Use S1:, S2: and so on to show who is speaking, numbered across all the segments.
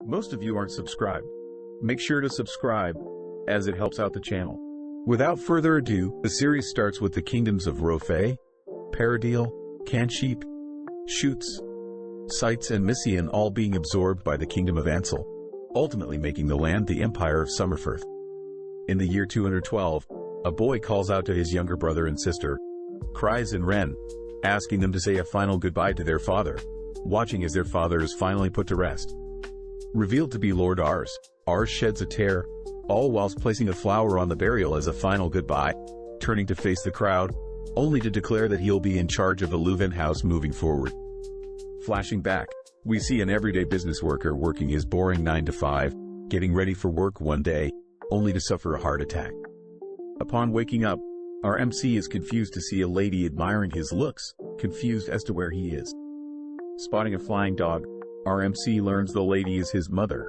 S1: Most of you aren't subscribed. Make sure to subscribe, as it helps out the channel. Without further ado, the series starts with the kingdoms of Rofei, Paradil, Cansheep, Shoots, Sites and Missian all being absorbed by the kingdom of Ansel, ultimately making the land the Empire of Summerfirth. In the year 212, a boy calls out to his younger brother and sister, Cries and Ren, asking them to say a final goodbye to their father, watching as their father is finally put to rest. Revealed to be Lord Ars, Ars sheds a tear, all whilst placing a flower on the burial as a final goodbye, turning to face the crowd, only to declare that he'll be in charge of the Leuven house moving forward. Flashing back, we see an everyday business worker working his boring 9-to-5, getting ready for work one day, only to suffer a heart attack. Upon waking up, our MC is confused to see a lady admiring his looks, confused as to where he is. Spotting a flying dog, our MC learns the lady is his mother,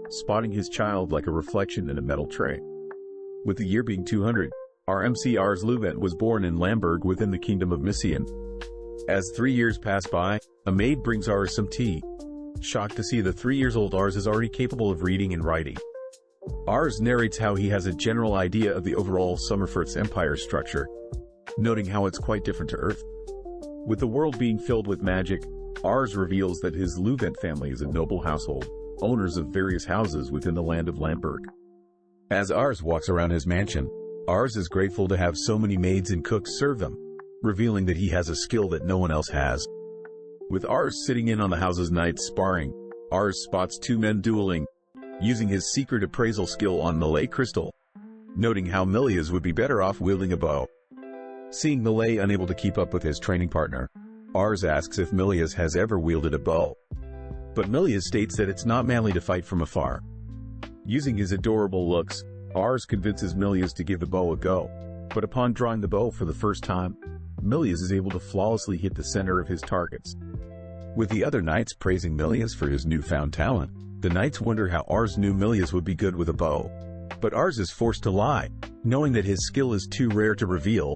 S1: spotting his child like a reflection in a metal tray. With the year being 200, our MC Ars Leuven was born in Lamberg within the kingdom of Missian. As 3 years pass by, a maid brings Ars some tea. Shocked to see the 3-year-old Ars is already capable of reading and writing. Ars narrates how he has a general idea of the overall Summerfirth's empire structure, noting how it's quite different to Earth. With the world being filled with magic, Ars reveals that his Leuven family is a noble household, owners of various houses within the land of Lamberg. As Ars walks around his mansion, Ars is grateful to have so many maids and cooks serve them, revealing that he has a skill that no one else has. With Ars sitting in on the house's night sparring, Ars spots 2 men dueling, using his secret appraisal skill on Malay Crystal, noting how Milias would be better off wielding a bow. Seeing Malay unable to keep up with his training partner, Ars asks if Milias has ever wielded a bow. But Milias states that it's not manly to fight from afar. Using his adorable looks, Ars convinces Milias to give the bow a go, but upon drawing the bow for the first time, Milias is able to flawlessly hit the center of his targets. With the other knights praising Milias for his newfound talent, the knights wonder how Ars knew Milias would be good with a bow. But Ars is forced to lie, knowing that his skill is too rare to reveal,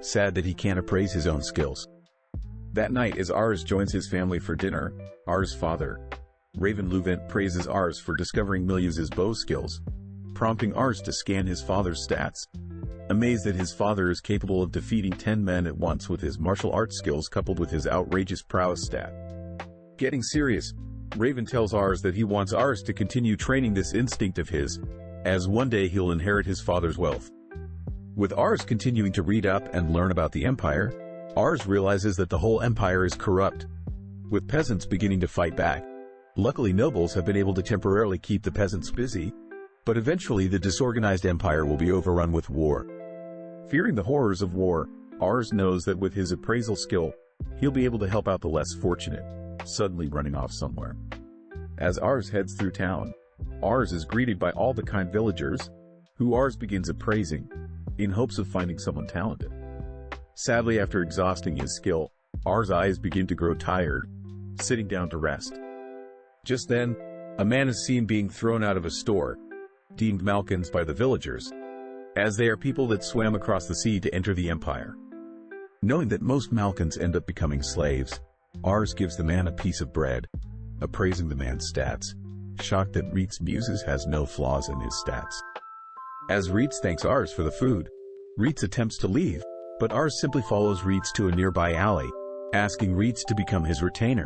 S1: sad that he can't appraise his own skills. That night as Ars joins his family for dinner, Ars' father, Raven Leuven, praises Ars for discovering Milias' bow skills, prompting Ars to scan his father's stats. Amazed that his father is capable of defeating 10 men at once with his martial arts skills coupled with his outrageous prowess stat. Getting serious, Raven tells Ars that he wants Ars to continue training this instinct of his, as one day he'll inherit his father's wealth. With Ars continuing to read up and learn about the Empire, Ars realizes that the whole Empire is corrupt, with peasants beginning to fight back. Luckily, nobles have been able to temporarily keep the peasants busy, but eventually the disorganized Empire will be overrun with war. Fearing the horrors of war, Ars knows that with his appraisal skill, he'll be able to help out the less fortunate, suddenly running off somewhere. As Ars heads through town, Ars is greeted by all the kind villagers, who Ars begins appraising, in hopes of finding someone talented. Sadly, after exhausting his skill, Ars' eyes begin to grow tired, sitting down to rest. Just then, a man is seen being thrown out of a store, deemed Malkans by the villagers, as they are people that swam across the sea to enter the Empire. Knowing that most Malkans end up becoming slaves, Ars gives the man a piece of bread, appraising the man's stats, shocked that Reitz Muses has no flaws in his stats. As Reitz thanks Ars for the food, Reitz attempts to leave, but Ars simply follows Reitz to a nearby alley, asking Reitz to become his retainer.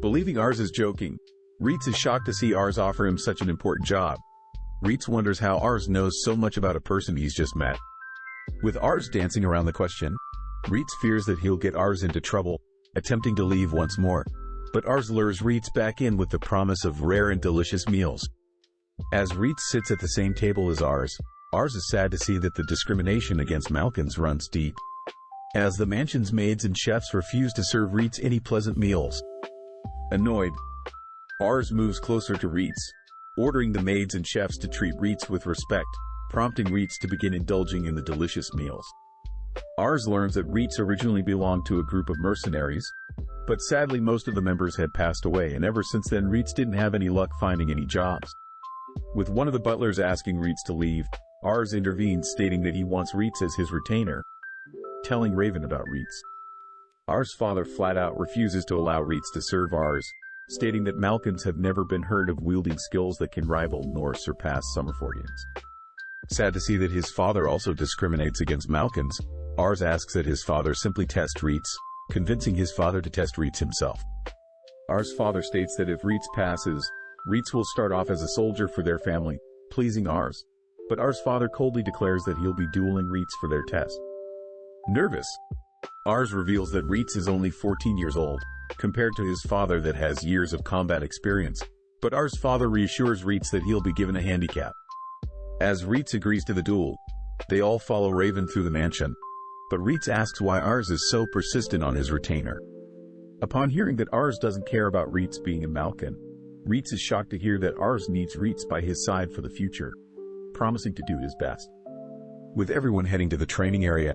S1: Believing Ars is joking, Reitz is shocked to see Ars offer him such an important job. Reitz wonders how Ars knows so much about a person he's just met. With Ars dancing around the question, Reitz fears that he'll get Ars into trouble, attempting to leave once more, but Ars lures Reitz back in with the promise of rare and delicious meals. As Reitz sits at the same table as Ars is sad to see that the discrimination against Malkans runs deep, as the mansion's maids and chefs refuse to serve Reitz any pleasant meals. Annoyed, Ars moves closer to Reitz, ordering the maids and chefs to treat Reitz with respect, prompting Reitz to begin indulging in the delicious meals. Ars learns that Reitz originally belonged to a group of mercenaries, but sadly most of the members had passed away, and ever since then Reitz didn't have any luck finding any jobs. With one of the butlers asking Reitz to leave, Ars intervenes, stating that he wants Reitz as his retainer, telling Raven about Reitz. Ars' father flat out refuses to allow Reitz to serve Ars, stating that Malkans have never been heard of wielding skills that can rival nor surpass Summerfordians. Sad to see that his father also discriminates against Malkans, Ars asks that his father simply test Reitz, convincing his father to test Reitz himself. Ars' father states that if Reitz passes, Reitz will start off as a soldier for their family, pleasing Ars. But Ars' father coldly declares that he'll be dueling Reitz for their test. Nervous, Ars reveals that Reitz is only 14 years old, compared to his father that has years of combat experience, but Ars' father reassures Reitz that he'll be given a handicap. As Reitz agrees to the duel, they all follow Raven through the mansion, but Reitz asks why Ars is so persistent on his retainer. Upon hearing that Ars doesn't care about Reitz being a Malkan, Reitz is shocked to hear that Ars needs Reitz by his side for the future, promising to do his best. With everyone heading to the training area,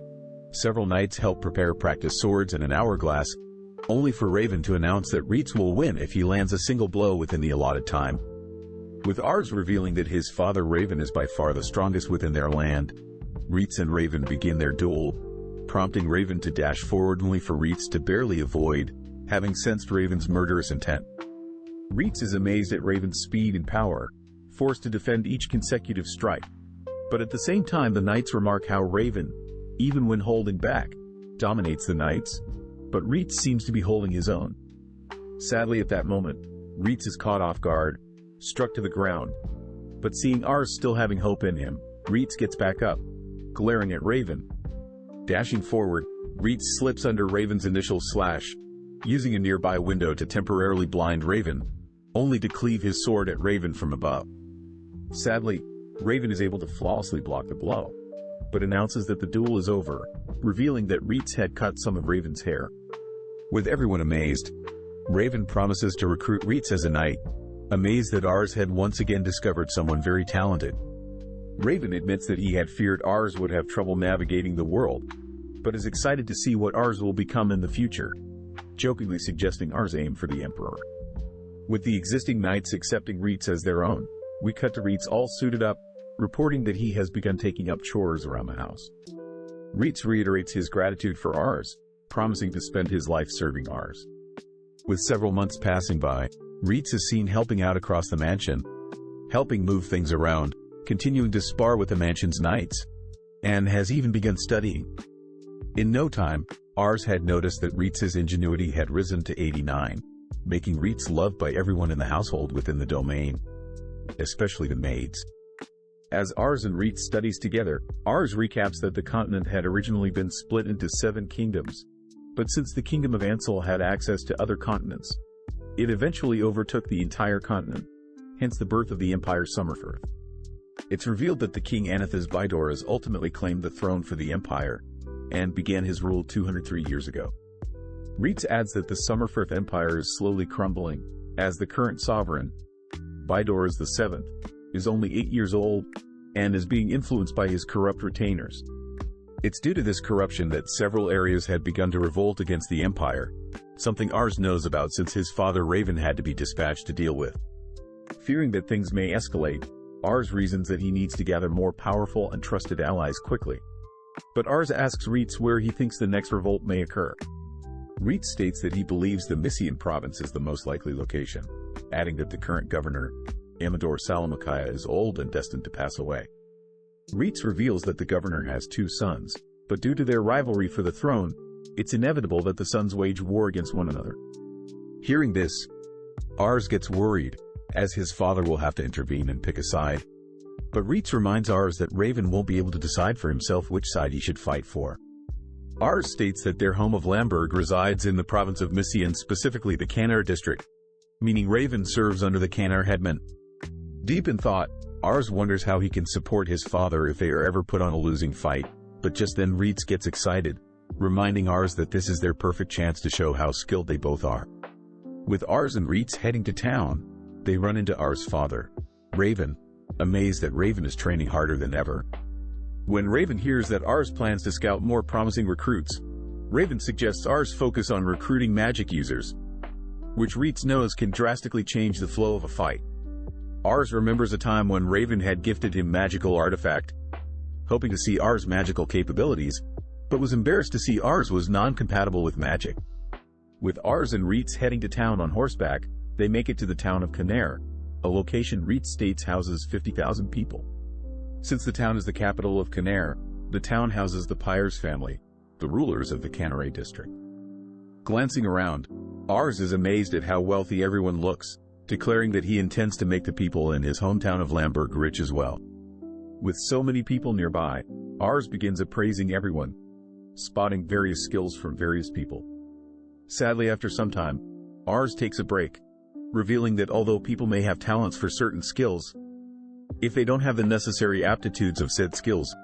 S1: several knights help prepare practice swords and an hourglass, only for Raven to announce that Reitz will win if he lands a single blow within the allotted time. With Ars revealing that his father Raven is by far the strongest within their land, Reitz and Raven begin their duel, prompting Raven to dash forward only for Reitz to barely avoid, having sensed Raven's murderous intent. Reitz is amazed at Raven's speed and power, forced to defend each consecutive strike. But at the same time the knights remark how Raven, even when holding back, dominates the knights, but Reitz seems to be holding his own. Sadly at that moment, Reitz is caught off guard, struck to the ground, but seeing Ars still having hope in him, Reitz gets back up, glaring at Raven. Dashing forward, Reitz slips under Raven's initial slash, using a nearby window to temporarily blind Raven, only to cleave his sword at Raven from above. Sadly, Raven is able to flawlessly block the blow, but announces that the duel is over, revealing that Reitz had cut some of Raven's hair. With everyone amazed, Raven promises to recruit Reitz as a knight, amazed that Ars had once again discovered someone very talented. Raven admits that he had feared Ars would have trouble navigating the world, but is excited to see what Ars will become in the future, jokingly suggesting Ars aim for the Emperor. With the existing knights accepting Reitz as their own, we cut to Reitz all suited up, reporting that he has begun taking up chores around the house. Reitz reiterates his gratitude for Ars, promising to spend his life serving Ars. With several months passing by, Reitz is seen helping out across the mansion, helping move things around, continuing to spar with the mansion's knights, and has even begun studying. In no time, Ars had noticed that Reitz's ingenuity had risen to 89, making Reitz loved by everyone in the household within the domain, especially the maids. As Ars and Reitz studies together, Ars recaps that the continent had originally been split into 7 kingdoms, but since the kingdom of Ansel had access to other continents, it eventually overtook the entire continent, hence the birth of the Empire Summerfirth. It's revealed that the king Anathas Bidoras ultimately claimed the throne for the empire, and began his rule 203 years ago. Reitz adds that the Summerfirth Empire is slowly crumbling, as the current sovereign, Bidoras VII, is only 8 years old, and is being influenced by his corrupt retainers. It's due to this corruption that several areas had begun to revolt against the empire, something Ars knows about since his father Raven had to be dispatched to deal with. Fearing that things may escalate, Ars reasons that he needs to gather more powerful and trusted allies quickly. But Ars asks Reitz where he thinks the next revolt may occur. Reitz states that he believes the Mysian province is the most likely location, adding that the current governor, Amador Salamakaya, is old and destined to pass away. Reitz reveals that the governor has 2 sons, but due to their rivalry for the throne, it's inevitable that the sons wage war against one another. Hearing this, Ars gets worried, as his father will have to intervene and pick a side. But Reitz reminds Ars that Raven won't be able to decide for himself which side he should fight for. Ars states that their home of Lamberg resides in the province of Mysian, specifically the Canar district, meaning Raven serves under the Canar headman. Deep in thought, Ars wonders how he can support his father if they are ever put on a losing fight, but just then Reitz gets excited, reminding Ars that this is their perfect chance to show how skilled they both are. With Ars and Reitz heading to town, they run into Ars' father, Raven, amazed that Raven is training harder than ever. When Raven hears that Ars plans to scout more promising recruits, Raven suggests Ars focus on recruiting magic users, which Reitz knows can drastically change the flow of a fight. Ars remembers a time when Raven had gifted him magical artifact, hoping to see Ars' magical capabilities, but was embarrassed to see Ars was non-compatible with magic. With Ars and Reitz heading to town on horseback, They make it to the town of Canare, a location REIT states houses 50,000 people. Since the town is the capital of Canare, the town houses the Pyers family, the rulers of the Canare district. Glancing around, Ars is amazed at how wealthy everyone looks, declaring that he intends to make the people in his hometown of Lamberg rich as well. With so many people nearby, Ars begins appraising everyone, spotting various skills from various people. Sadly, after some time, Ars takes a break, revealing that although people may have talents for certain skills, if they don't have the necessary aptitudes of said skills,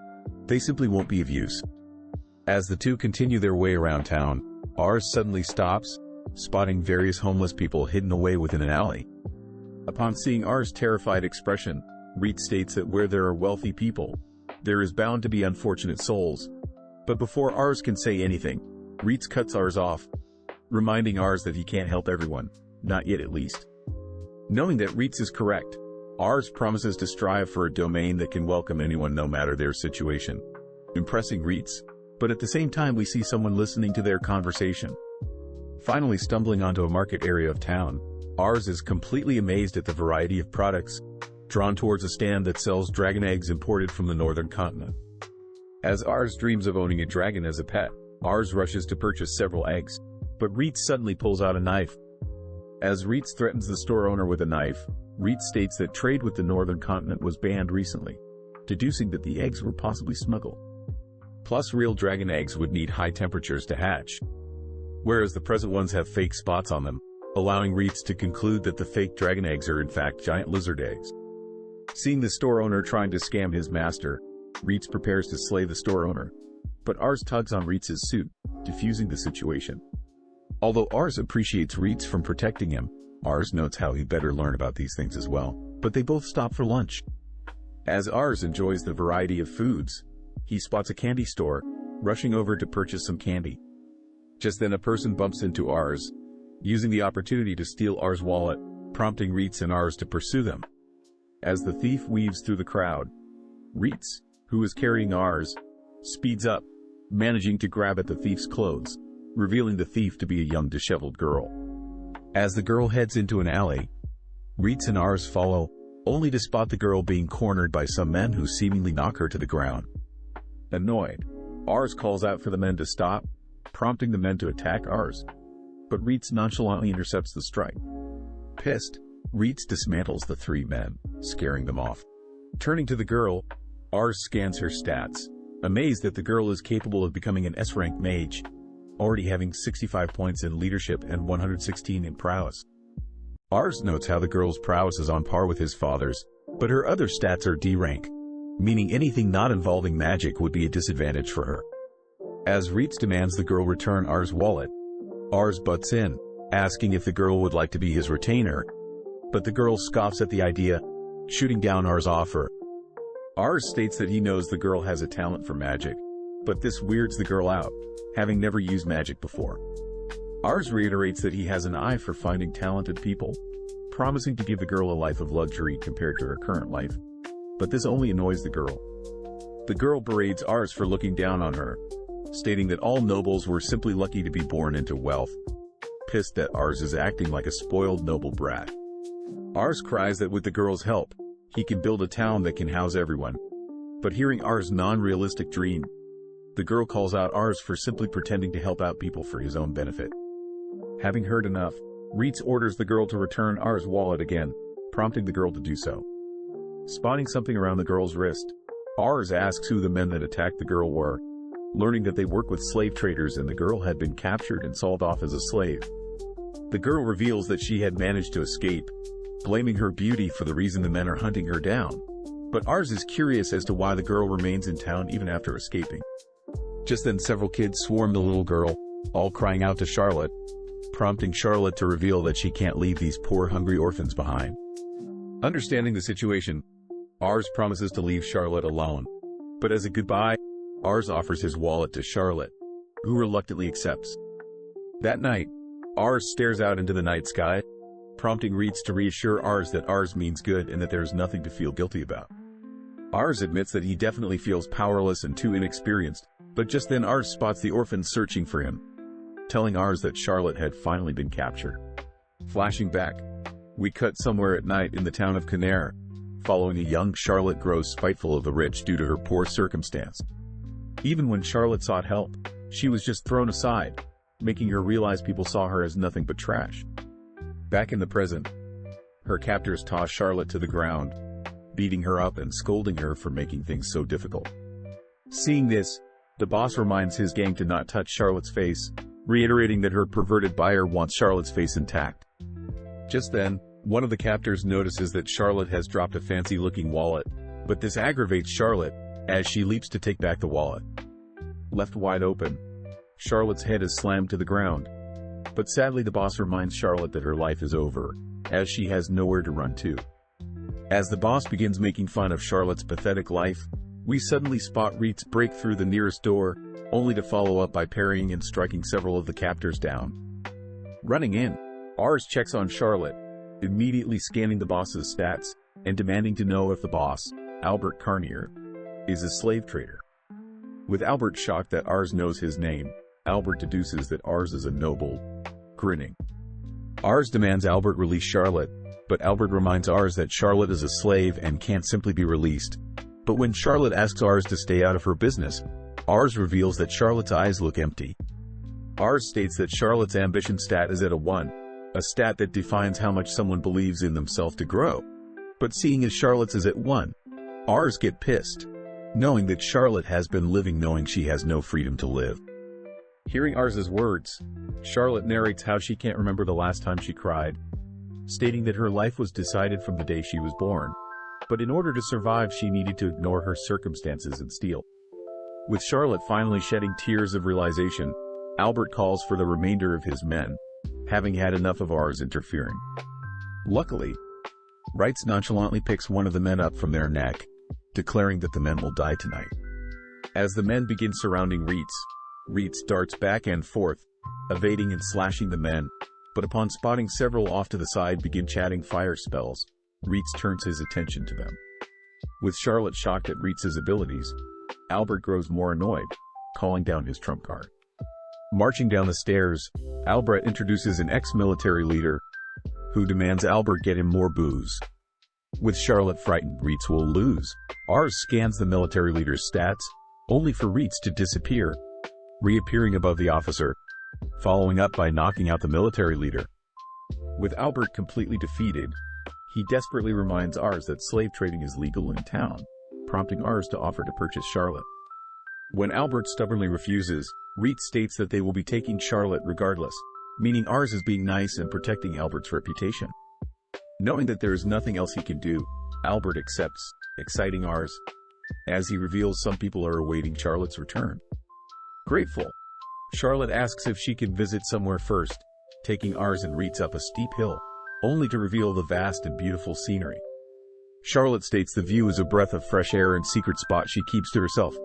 S1: they simply won't be of use. As the two continue their way around town, Ars suddenly stops, spotting various homeless people hidden away within an alley. Upon seeing Ars' terrified expression, REIT states that where there are wealthy people, there is bound to be unfortunate souls. But before Ars can say anything, REIT cuts Ars off, reminding Ars that he can't help everyone, not yet at least. Knowing that REIT is correct, Ars promises to strive for a domain that can welcome anyone no matter their situation, impressing REIT. But at the same time we see someone listening to their conversation. Finally stumbling onto a market area of town, Ars is completely amazed at the variety of products, drawn towards a stand that sells dragon eggs imported from the northern continent. As Ars dreams of owning a dragon as a pet, Ars rushes to purchase several eggs, but REIT suddenly pulls out a knife. As REIT threatens the store owner with a knife, REIT states that trade with the northern continent was banned recently, deducing that the eggs were possibly smuggled. Plus, real dragon eggs would need high temperatures to hatch, whereas the present ones have fake spots on them, allowing REIT to conclude that the fake dragon eggs are in fact giant lizard eggs. Seeing the store owner trying to scam his master, REIT prepares to slay the store owner, but Ars tugs on REIT's suit, diffusing the situation. Although Ars appreciates REIT from protecting him, Ars notes how he better learn about these things as well, but they both stop for lunch. As Ars enjoys the variety of foods, he spots a candy store, rushing over to purchase some candy. Just then a person bumps into Ars, using the opportunity to steal Ars' wallet, prompting REIT and Ars to pursue them. As the thief weaves through the crowd, REIT, who is carrying Ars, speeds up, managing to grab at the thief's clothes, revealing the thief to be a young disheveled girl. As the girl heads into an alley, REIT and Ars follow, only to spot the girl being cornered by some men who seemingly knock her to the ground. Annoyed, Ars calls out for the men to stop, prompting the men to attack Ars, but REIT nonchalantly intercepts the strike. Pissed, REIT dismantles the three men, scaring them off. Turning to the girl, Ars scans her stats, amazed that the girl is capable of becoming an S-rank mage, already having 65 points in leadership and 116 in prowess. Ars notes how the girl's prowess is on par with his father's, but her other stats are D-rank, meaning anything not involving magic would be a disadvantage for her. As REIT demands the girl return Ars' wallet, Ars butts in, asking if the girl would like to be his retainer, but the girl scoffs at the idea, shooting down Ars' offer. Ars states that he knows the girl has a talent for magic, but this weirds the girl out, having never used magic before. Ars reiterates that he has an eye for finding talented people, promising to give the girl a life of luxury compared to her current life, but this only annoys the girl. The girl berates Ars for looking down on her, stating that all nobles were simply lucky to be born into wealth, pissed that Ars is acting like a spoiled noble brat. Ars cries that with the girl's help, he can build a town that can house everyone, but hearing Ars' non-realistic dream, the girl calls out Ars for simply pretending to help out people for his own benefit. Having heard enough, REIT orders the girl to return Ars' wallet again, prompting the girl to do so. Spotting something around the girl's wrist, Ars asks who the men that attacked the girl were, learning that they work with slave traders and the girl had been captured and sold off as a slave. The girl reveals that she had managed to escape, blaming her beauty for the reason the men are hunting her down. But Ars is curious as to why the girl remains in town even after escaping. Just then several kids swarm the little girl, all crying out to Charlotte, prompting Charlotte to reveal that she can't leave these poor hungry orphans behind. Understanding the situation, Ars promises to leave Charlotte alone, but as a goodbye, Ars offers his wallet to Charlotte, who reluctantly accepts. That night, Ars stares out into the night sky, prompting REIT to reassure Ars that Ars means good and that there is nothing to feel guilty about. Ars admits that he definitely feels powerless and too inexperienced, but just then Ars spots the orphans searching for him, telling Ars that Charlotte had finally been captured. Flashing back, We cut somewhere at night in the town of Canare, following a young Charlotte grows spiteful of the rich due to her poor circumstance. Even when Charlotte sought help, she was just thrown aside, making her realize people saw her as nothing but trash. Back in the present, her captors toss Charlotte to the ground, beating her up and scolding her for making things so difficult. Seeing this, the boss reminds his gang to not touch Charlotte's face, reiterating that her perverted buyer wants Charlotte's face intact. Just then, one of the captors notices that Charlotte has dropped a fancy-looking wallet, but this aggravates Charlotte as she leaps to take back the wallet. Left wide open, Charlotte's head is slammed to the ground, but sadly the boss reminds Charlotte that her life is over, as she has nowhere to run to. As the boss begins making fun of Charlotte's pathetic life, we suddenly spot Reitz break through the nearest door, only to follow up by parrying and striking several of the captors down. Running in, Ars checks on Charlotte, immediately scanning the boss's stats, and demanding to know if the boss, Albert Carnier, is a slave trader. With Albert shocked that Ars knows his name, Albert deduces that Ars is a noble, grinning. Ars demands Albert release Charlotte, but Albert reminds Ars that Charlotte is a slave and can't simply be released. But when Charlotte asks Ars to stay out of her business, Ars reveals that Charlotte's eyes look empty. Ars states that Charlotte's ambition stat is at a 1, a stat that defines how much someone believes in themselves to grow. But seeing as Charlotte's is at 1, Ars get pissed, knowing that Charlotte has been living knowing she has no freedom to live. Hearing Ars's words, Charlotte narrates how she can't remember the last time she cried, stating that her life was decided from the day she was born, but in order to survive she needed to ignore her circumstances and steal. With Charlotte finally shedding tears of realization, Albert calls for the remainder of his men, having had enough of Ars interfering. Luckily, Reitz nonchalantly picks one of the men up from their neck, declaring that the men will die tonight. As the men begin surrounding Reitz darts back and forth, evading and slashing the men, but upon spotting several off to the side begin chatting fire spells, Reitz turns his attention to them. With Charlotte shocked at Reitz's abilities, Albert grows more annoyed, calling down his trump card. Marching down the stairs, Albert introduces an ex-military leader, who demands Albert get him more booze. With Charlotte frightened Reitz will lose, Ars scans the military leader's stats, only for Reitz to disappear, reappearing above the officer, following up by knocking out the military leader. With Albert completely defeated, he desperately reminds Ars that slave trading is legal in town, prompting Ars to offer to purchase Charlotte. When Albert stubbornly refuses, Reitz states that they will be taking Charlotte regardless, meaning Ars is being nice and protecting Albert's reputation. Knowing that there is nothing else he can do, Albert accepts, exciting Ars, as he reveals some people are awaiting Charlotte's return. Grateful, Charlotte asks if she can visit somewhere first, taking Ars and Reitz up a steep hill, only to reveal the vast and beautiful scenery. Charlotte states the view is a breath of fresh air and secret spot she keeps to herself,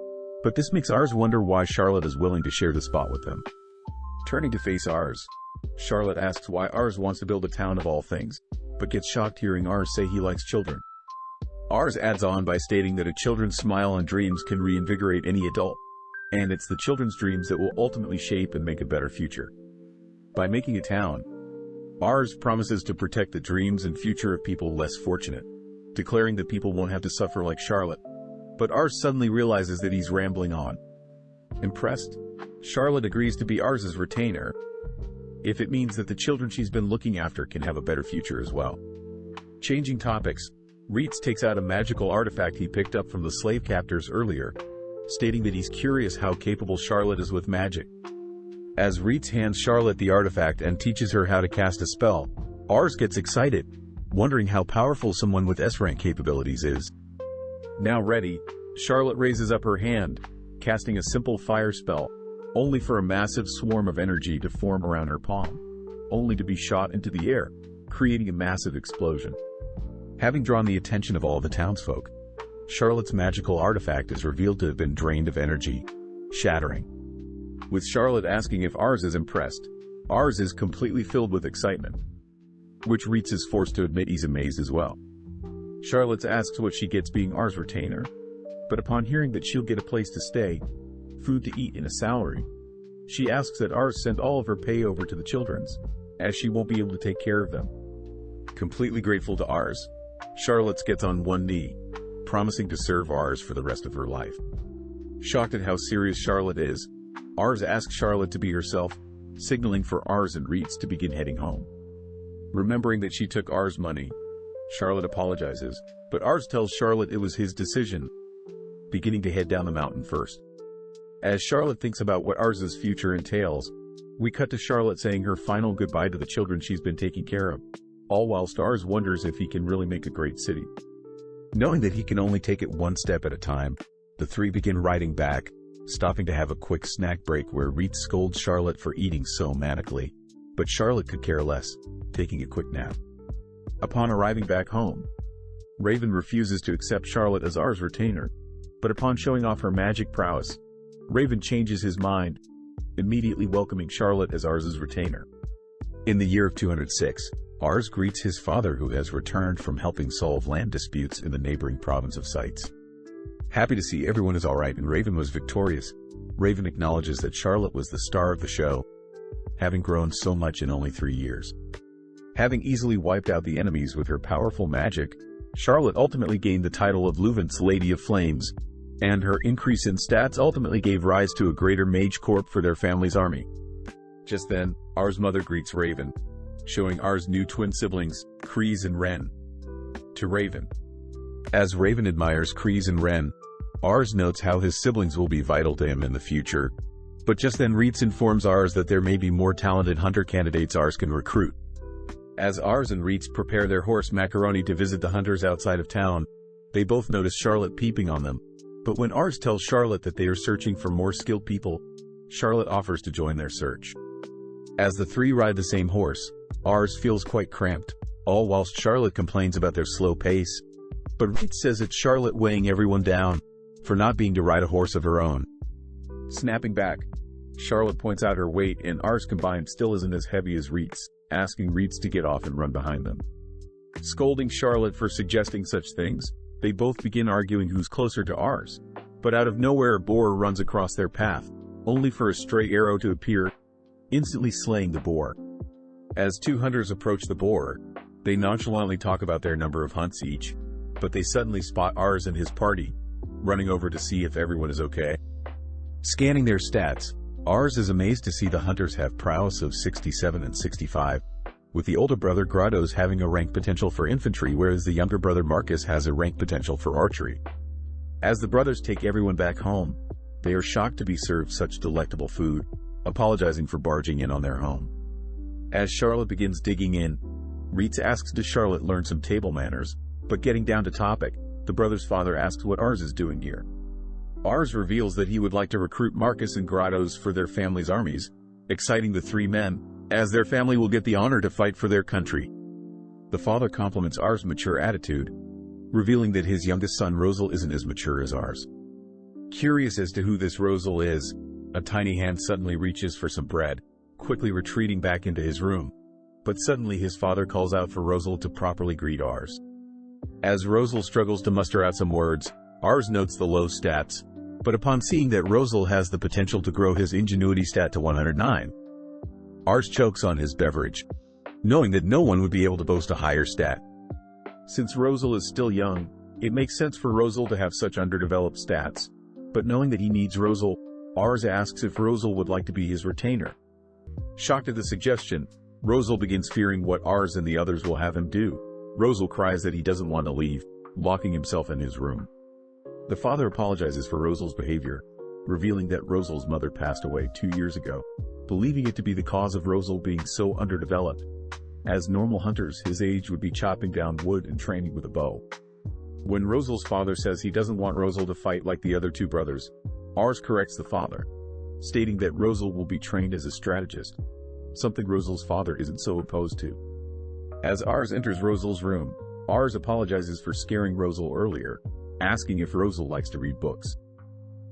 S1: but this makes Ars wonder why Charlotte is willing to share the spot with them. Turning to face Ars, Charlotte asks why Ars wants to build a town of all things, but gets shocked hearing Ars say he likes children. Ars adds on by stating that a children's smile and dreams can reinvigorate any adult, and it's the children's dreams that will ultimately shape and make a better future. By making a town, Ars promises to protect the dreams and future of people less fortunate, declaring that people won't have to suffer like Charlotte. But Ars suddenly realizes that he's rambling on. Impressed, Charlotte agrees to be Ars's retainer, if it means that the children she's been looking after can have a better future as well. Changing topics, Reitz takes out a magical artifact he picked up from the slave captors earlier, stating that he's curious how capable Charlotte is with magic. As Reitz hands Charlotte the artifact and teaches her how to cast a spell, Ars gets excited, wondering how powerful someone with S-rank capabilities is. Now ready, Charlotte raises up her hand, casting a simple fire spell, only for a massive swarm of energy to form around her palm, only to be shot into the air, creating a massive explosion. Having drawn the attention of all the townsfolk, Charlotte's magical artifact is revealed to have been drained of energy, shattering. With Charlotte asking if Ars is impressed, Ars is completely filled with excitement, which Reitz is forced to admit he's amazed as well. Charlotte asks what she gets being Ars' retainer, but upon hearing that she'll get a place to stay, food to eat and a salary, she asks that Ars send all of her pay over to the children's, as she won't be able to take care of them. Completely grateful to Ars, Charlotte gets on one knee, promising to serve Ars for the rest of her life. Shocked at how serious Charlotte is, Ars asks Charlotte to be herself, signaling for Ars and Reitz to begin heading home. Remembering that she took Ars' money, Charlotte apologizes, but Ars tells Charlotte it was his decision, beginning to head down the mountain first. As Charlotte thinks about what Ars' future entails, we cut to Charlotte saying her final goodbye to the children she's been taking care of, all whilst Ars wonders if he can really make a great city. Knowing that he can only take it one step at a time, the three begin riding back, stopping to have a quick snack break where Reitz scolds Charlotte for eating so manically, but Charlotte could care less, taking a quick nap. Upon arriving back home, Raven refuses to accept Charlotte as Ars' retainer, but upon showing off her magic prowess, Raven changes his mind, immediately welcoming Charlotte as Ars' retainer. In the year of 206, Ars greets his father who has returned from helping solve land disputes in the neighboring province of Sites. Happy to see everyone is alright and Raven was victorious, Raven acknowledges that Charlotte was the star of the show, having grown so much in only 3 years. Having easily wiped out the enemies with her powerful magic, Charlotte ultimately gained the title of Leuven's Lady of Flames, and her increase in stats ultimately gave rise to a greater mage corps for their family's army. Just then, Ars' mother greets Raven, showing Ars' new twin siblings, Kreese and Ren, to Raven. As Raven admires Kreese and Ren, Ars notes how his siblings will be vital to him in the future, but just then Reitz informs Ars that there may be more talented hunter candidates Ars can recruit. As Ars and Reitz prepare their horse Macaroni to visit the hunters outside of town, they both notice Charlotte peeping on them, but when Ars tells Charlotte that they are searching for more skilled people, Charlotte offers to join their search. As the three ride the same horse, Ars feels quite cramped, all whilst Charlotte complains about their slow pace, but Reitz says it's Charlotte weighing everyone down for not being to ride a horse of her own. Snapping back, Charlotte points out her weight and Ars combined still isn't as heavy as Reitz, asking Reitz to get off and run behind them. Scolding Charlotte for suggesting such things, they both begin arguing who's closer to Ars, but out of nowhere a boar runs across their path, only for a stray arrow to appear, instantly slaying the boar. As two hunters approach the boar, they nonchalantly talk about their number of hunts each, but they suddenly spot Ars and his party, running over to see if everyone is okay. Scanning their stats, Ars is amazed to see the hunters have prowess of 67 and 65, with the older brother Grottos having a rank potential for infantry whereas the younger brother Marcus has a rank potential for archery. As the brothers take everyone back home, they are shocked to be served such delectable food, apologizing for barging in on their home. As Charlotte begins digging in, Reitz asks does Charlotte learn some table manners, but getting down to topic, the brother's father asks what Ars is doing here. Ars reveals that he would like to recruit Marcus and Grottos for their family's armies, exciting the three men, as their family will get the honor to fight for their country. The father compliments Ars' mature attitude, revealing that his youngest son Rosal isn't as mature as Ars. Curious as to who this Rosal is, a tiny hand suddenly reaches for some bread, quickly retreating back into his room, but suddenly his father calls out for Rosal to properly greet Ars. As Rosal struggles to muster out some words, Ars notes the low stats, but upon seeing that Rosal has the potential to grow his ingenuity stat to 109, Ars chokes on his beverage, knowing that no one would be able to boast a higher stat. Since Rosal is still young, it makes sense for Rosal to have such underdeveloped stats, but knowing that he needs Rosal, Ars asks if Rosal would like to be his retainer. Shocked at the suggestion, Rosal begins fearing what Ars and the others will have him do. Rosal cries that he doesn't want to leave, locking himself in his room. The father apologizes for Rosal's behavior, revealing that Rosal's mother passed away 2 years ago, believing it to be the cause of Rosal being so underdeveloped. As normal hunters his age would be chopping down wood and training with a bow. When Rosal's father says he doesn't want Rosal to fight like the other two brothers, Ars corrects the father, stating that Rosal will be trained as a strategist, something Rosal's father isn't so opposed to. As Ars enters Rosal's room, Ars apologizes for scaring Rosal earlier, asking if Rosal likes to read books.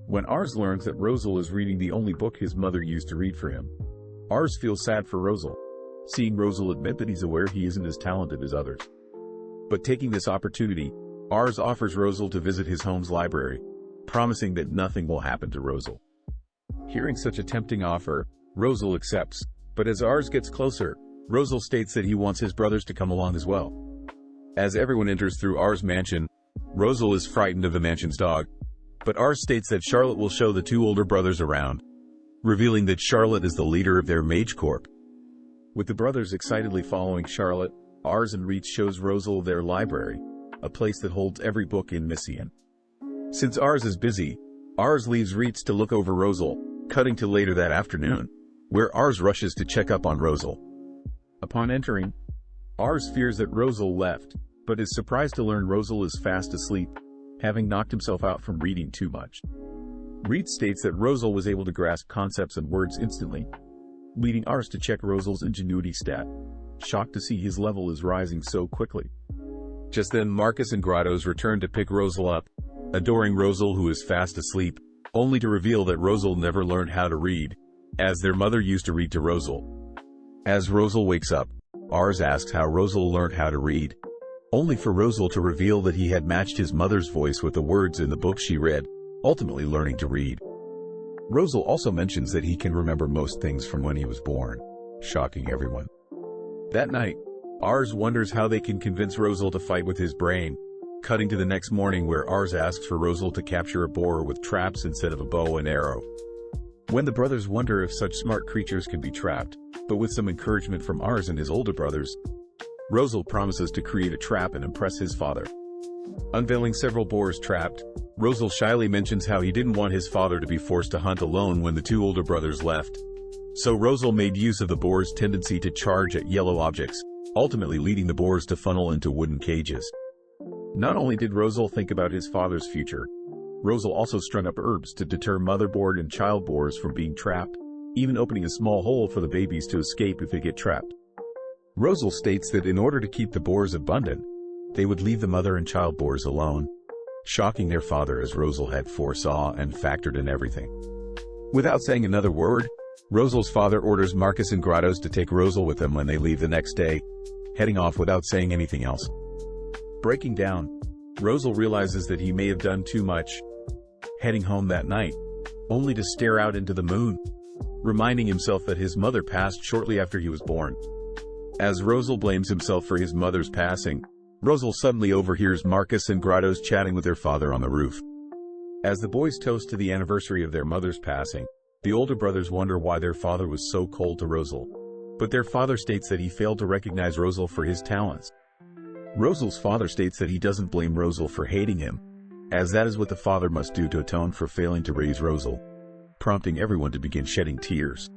S1: When Ars learns that Rosal is reading the only book his mother used to read for him, Ars feels sad for Rosal, seeing Rosal admit that he's aware he isn't as talented as others. But taking this opportunity, Ars offers Rosal to visit his home's library, promising that nothing will happen to Rosal. Hearing such a tempting offer, Rosal accepts, but as Ars gets closer, Rosal states that he wants his brothers to come along as well. As everyone enters through R's mansion, Rosal is frightened of the mansion's dog, but R states that Charlotte will show the two older brothers around, revealing that Charlotte is the leader of their mage corps. With the brothers excitedly following Charlotte, Ars and Reitz shows Rosal their library, a place that holds every book in Messian. Since Ars is busy, Ars leaves Reitz to look over Rosal, cutting to later that afternoon, where Ars rushes to check up on Rosal. Upon entering, Ars fears that Rosal left, but is surprised to learn Rosal is fast asleep, having knocked himself out from reading too much. Reitz states that Rosal was able to grasp concepts and words instantly, leading Ars to check Rosal's ingenuity stat, shocked to see his level is rising so quickly. Just then Marcus and Grottos return to pick Rosal up, adoring Rosal who is fast asleep, only to reveal that Rosal never learned how to read, as their mother used to read to Rosal. As Rosal wakes up, Ars asks how Rosal learned how to read, only for Rosal to reveal that he had matched his mother's voice with the words in the book she read, ultimately learning to read. Rosal also mentions that he can remember most things from when he was born, shocking everyone. That night, Ars wonders how they can convince Rosal to fight with his brain, cutting to the next morning where Ars asks for Rosal to capture a boar with traps instead of a bow and arrow. When the brothers wonder if such smart creatures can be trapped, but with some encouragement from Ars and his older brothers, Rosal promises to create a trap and impress his father. Unveiling several boars trapped, Rosal shyly mentions how he didn't want his father to be forced to hunt alone when the two older brothers left. So Rosal made use of the boar's tendency to charge at yellow objects, ultimately leading the boars to funnel into wooden cages. Not only did Rosal think about his father's future, Rosal also strung up herbs to deter mother boar and child boars from being trapped, even opening a small hole for the babies to escape if they get trapped. Rosal states that in order to keep the boars abundant, they would leave the mother and child boars alone, shocking their father as Rosal had foresaw and factored in everything. Without saying another word, Rosal's father orders Marcus and Grottos to take Rosal with them when they leave the next day, heading off without saying anything else. Breaking down, Rosal realizes that he may have done too much, heading home that night, only to stare out into the moon, reminding himself that his mother passed shortly after he was born. As Rosal blames himself for his mother's passing, Rosal suddenly overhears Marcus and Grottos chatting with their father on the roof. As the boys toast to the anniversary of their mother's passing, the older brothers wonder why their father was so cold to Rosal, but their father states that he failed to recognize Rosal for his talents. Rosal's father states that he doesn't blame Rosal for hating him, as that is what the father must do to atone for failing to raise Rosal, prompting everyone to begin shedding tears.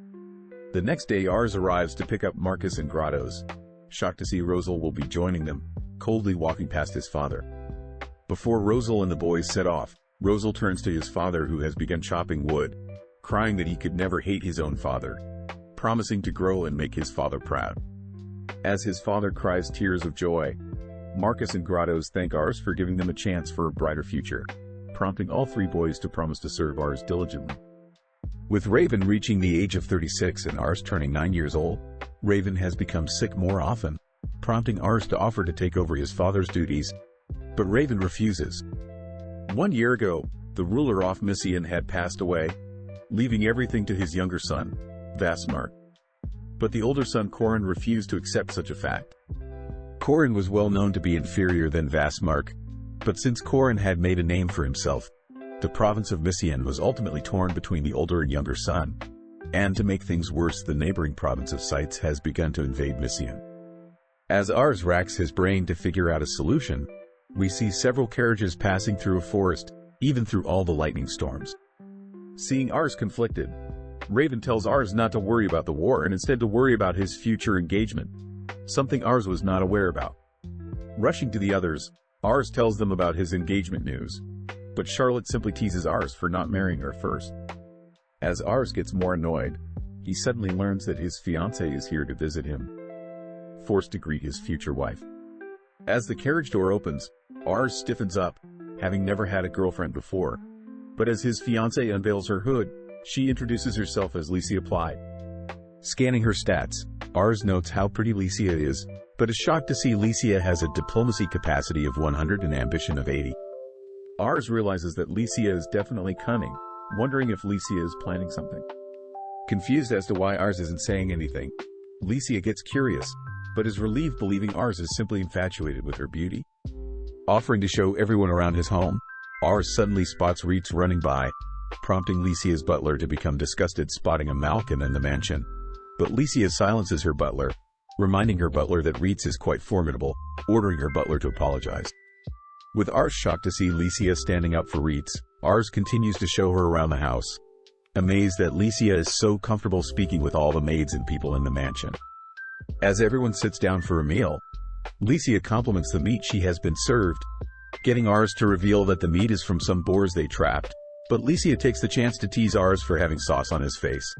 S1: The next day Ars arrives to pick up Marcus and Grottos, shocked to see Rosal will be joining them, coldly walking past his father. Before Rosal and the boys set off, Rosal turns to his father who has begun chopping wood, crying that he could never hate his own father, promising to grow and make his father proud. As his father cries tears of joy, Marcus and Grottos thank Ars for giving them a chance for a brighter future, prompting all three boys to promise to serve Ars diligently. With Raven reaching the age of 36 and Ars turning 9 years old, Raven has become sick more often, prompting Ars to offer to take over his father's duties, but Raven refuses. 1 year ago, the ruler of Messian had passed away, leaving everything to his younger son, Vasmark. But the older son Corin refused to accept such a fact. Corin was well known to be inferior than Vasmark, but since Corin had made a name for himself, the province of Messian was ultimately torn between the older and younger son, and to make things worse the neighboring province of Sites has begun to invade Messian. As Ars racks his brain to figure out a solution, we see several carriages passing through a forest, even through all the lightning storms. Seeing Ars conflicted, Raven tells Ars not to worry about the war and instead to worry about his future engagement, something Ars was not aware about. Rushing to the others, Ars tells them about his engagement news, but Charlotte simply teases Ars for not marrying her first. As Ars gets more annoyed, he suddenly learns that his fiancée is here to visit him, forced to greet his future wife. As the carriage door opens, Ars stiffens up, having never had a girlfriend before, but as his fiancée unveils her hood, she introduces herself as Licia Plyde. Scanning her stats, Ars notes how pretty Licia is, but is shocked to see Licia has a diplomacy capacity of 100 and ambition of 80. Ars realizes that Licia is definitely cunning, wondering if Licia is planning something. Confused as to why Ars isn't saying anything, Licia gets curious, but is relieved believing Ars is simply infatuated with her beauty. Offering to show everyone around his home, Ars suddenly spots Reitz running by, prompting Licia's butler to become disgusted spotting a Malkin in the mansion. But Licia silences her butler, reminding her butler that Reitz is quite formidable, ordering her butler to apologize. With Ars shocked to see Licia standing up for Reitz, Ars continues to show her around the house, amazed that Licia is so comfortable speaking with all the maids and people in the mansion. As everyone sits down for a meal, Licia compliments the meat she has been served, getting Ars to reveal that the meat is from some boars they trapped, but Licia takes the chance to tease Ars for having sauce on his face.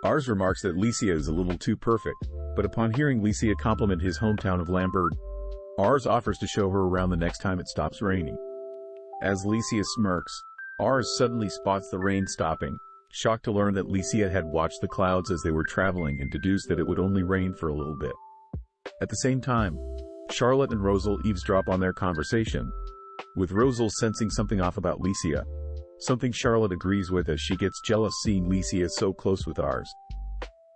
S1: Ars remarks that Licia is a little too perfect, but upon hearing Licia compliment his hometown of Lamberg, Ars offers to show her around the next time it stops raining. As Licia smirks, Ars suddenly spots the rain stopping, shocked to learn that Licia had watched the clouds as they were traveling and deduced that it would only rain for a little bit. At the same time, Charlotte and Rosal eavesdrop on their conversation, with Rosal sensing something off about Licia, something Charlotte agrees with as she gets jealous seeing Licia so close with Ars.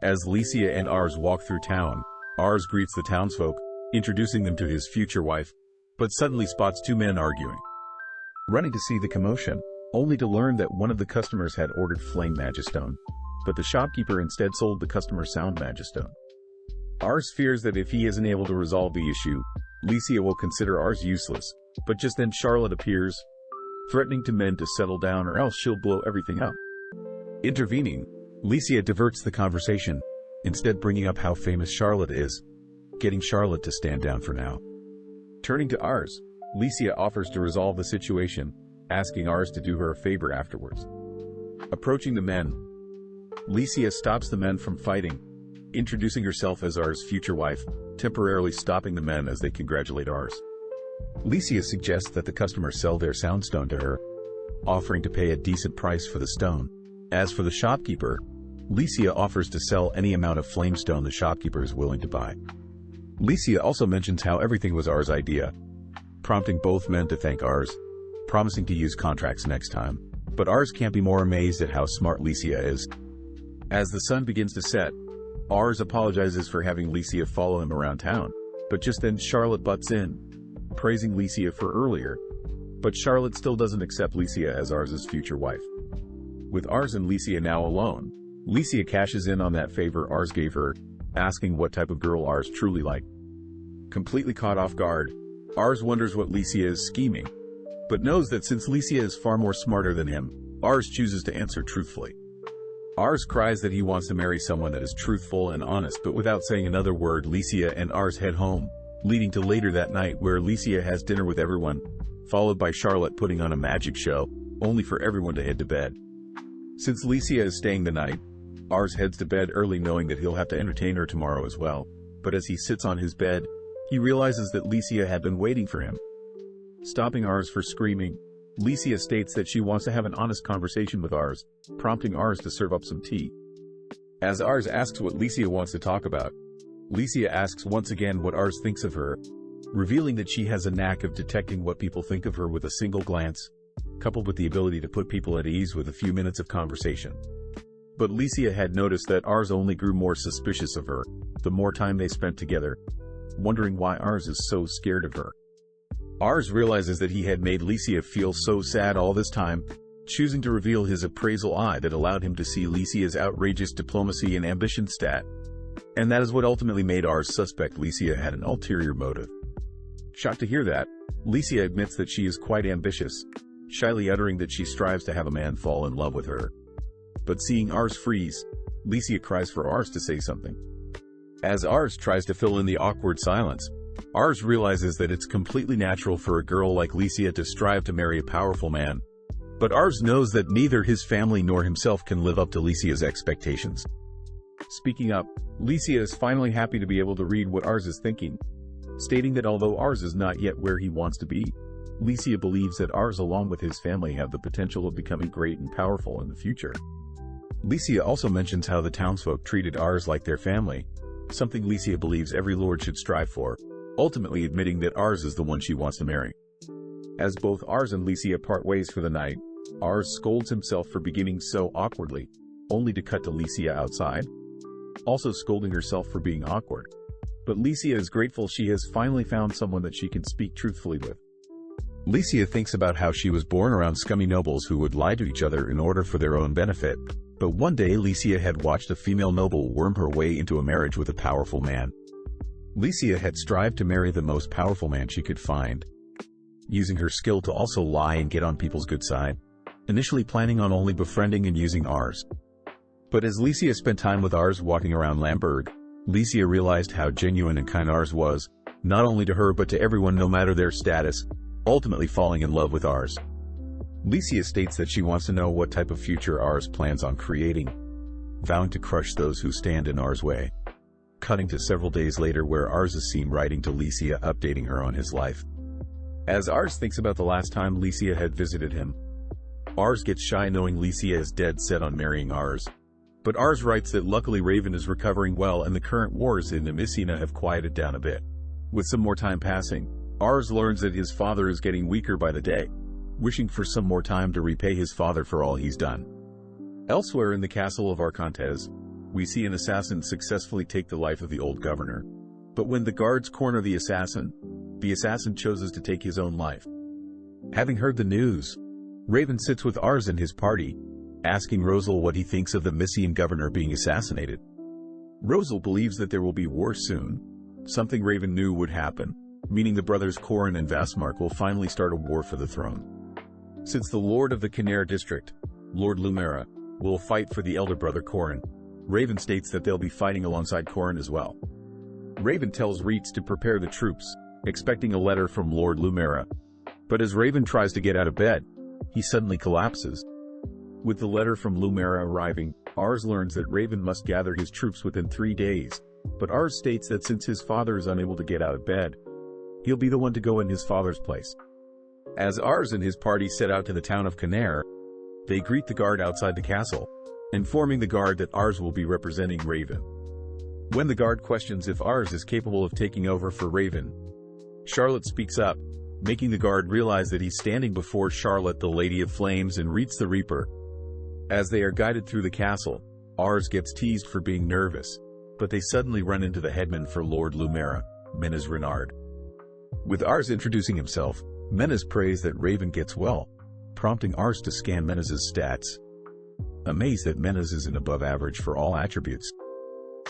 S1: As Licia and Ars walk through town, Ars greets the townsfolk, introducing them to his future wife, but suddenly spots two men arguing. Running to see the commotion, only to learn that one of the customers had ordered flame magistone, but the shopkeeper instead sold the customer sound magistone. Ars fears that if he isn't able to resolve the issue, Licia will consider Ars useless, but just then Charlotte appears, threatening to men to settle down or else she'll blow everything up. Intervening, Licia diverts the conversation, instead bringing up how famous Charlotte is, getting Charlotte to stand down for now. Turning to Ars, Licia offers to resolve the situation, asking Ars to do her a favor afterwards. Approaching the men, Licia stops the men from fighting, introducing herself as Ars' future wife, temporarily stopping the men as they congratulate Ars. Licia suggests that the customers sell their soundstone to her, offering to pay a decent price for the stone. As for the shopkeeper, Licia offers to sell any amount of flamestone the shopkeeper is willing to buy. Licia also mentions how everything was Ars' idea, prompting both men to thank Ars, promising to use contracts next time. But Ars can't be more amazed at how smart Licia is. As the sun begins to set, Ars apologizes for having Licia follow him around town, but just then Charlotte butts in, praising Licia for earlier, but Charlotte still doesn't accept Licia as Ars' future wife. With Ars and Licia now alone, Licia cashes in on that favor Ars gave her, asking what type of girl Ars truly liked. Completely caught off guard, Ars wonders what Licia is scheming, but knows that since Licia is far more smarter than him, Ars chooses to answer truthfully. Ars cries that he wants to marry someone that is truthful and honest, but without saying another word, Licia and Ars head home, leading to later that night where Licia has dinner with everyone, followed by Charlotte putting on a magic show, only for everyone to head to bed. Since Licia is staying the night, Ars heads to bed early knowing that he'll have to entertain her tomorrow as well, but as he sits on his bed, he realizes that Licia had been waiting for him. Stopping Ars for screaming, Licia states that she wants to have an honest conversation with Ars, prompting Ars to serve up some tea. As Ars asks what Licia wants to talk about, Licia asks once again what Ars thinks of her, revealing that she has a knack of detecting what people think of her with a single glance, coupled with the ability to put people at ease with a few minutes of conversation. But Licia had noticed that Ars only grew more suspicious of her, the more time they spent together, wondering why Ars is so scared of her. Ars realizes that he had made Licia feel so sad all this time, choosing to reveal his appraisal eye that allowed him to see Licia's outrageous diplomacy and ambition stat. And that is what ultimately made Ars suspect Licia had an ulterior motive. Shocked to hear that, Licia admits that she is quite ambitious, shyly uttering that she strives to have a man fall in love with her. But seeing Ars freeze, Licia cries for Ars to say something. As Ars tries to fill in the awkward silence, Ars realizes that it's completely natural for a girl like Licia to strive to marry a powerful man. But Ars knows that neither his family nor himself can live up to Licia's expectations. Speaking up, Licia is finally happy to be able to read what Ars is thinking, stating that although Ars is not yet where he wants to be, Licia believes that Ars along with his family have the potential of becoming great and powerful in the future. Licia also mentions how the townsfolk treated Ars like their family, something Licia believes every lord should strive for, ultimately admitting that Ars is the one she wants to marry. As both Ars and Licia part ways for the night, Ars scolds himself for beginning so awkwardly, only to cut to Licia outside. also scolding herself for being awkward. But Licia is grateful she has finally found someone that she can speak truthfully with. Licia thinks about how she was born around scummy nobles who would lie to each other in order for their own benefit. But one day Licia had watched a female noble worm her way into a marriage with a powerful man. Licia had strived to marry the most powerful man she could find, using her skill to also lie and get on people's good side, initially planning on only befriending and using Ars. But as Licia spent time with Ars walking around Lamberg, Licia realized how genuine and kind Ars was, not only to her but to everyone no matter their status, ultimately falling in love with Ars. Licia states that she wants to know what type of future Ars plans on creating, vowing to crush those who stand in Ars' way. Cutting to several days later where Ars is seen writing to Licia updating her on his life. As Ars thinks about the last time Licia had visited him, Ars gets shy knowing Licia is dead set on marrying Ars. But Ars writes that luckily Raven is recovering well and the current wars in Nemesina have quieted down a bit. With some more time passing, Ars learns that his father is getting weaker by the day, wishing for some more time to repay his father for all he's done. Elsewhere in the castle of REINCARNATES, we see an assassin successfully take the life of the old governor. But when the guards corner the assassin chooses to take his own life. Having heard the news, Raven sits with Ars and his party, asking Rosal what he thinks of the Mysian governor being assassinated. Rosal believes that there will be war soon, something Raven knew would happen, meaning the brothers Corin and Vasmark will finally start a war for the throne. Since the Lord of the Canare district, Lord Lumera, will fight for the elder brother Corin, Raven states that they'll be fighting alongside Corin as well. Raven tells Reitz to prepare the troops, expecting a letter from Lord Lumera. But as Raven tries to get out of bed, he suddenly collapses. With the letter from Lumera arriving, Ars learns that Raven must gather his troops within 3 days, but Ars states that since his father is unable to get out of bed, he'll be the one to go in his father's place. As Ars and his party set out to the town of Canare, they greet the guard outside the castle, informing the guard that Ars will be representing Raven. When the guard questions if Ars is capable of taking over for Raven, Charlotte speaks up, making the guard realize that he's standing before Charlotte, the Lady of Flames, and Reitz the Reaper. As they are guided through the castle, Ars gets teased for being nervous, but they suddenly run into the headman for Lord Lumera, Menes Renard. With Ars introducing himself, Menes prays that Raven gets well, prompting Ars to scan Menes's stats. Amazed that Menes is an above average for all attributes.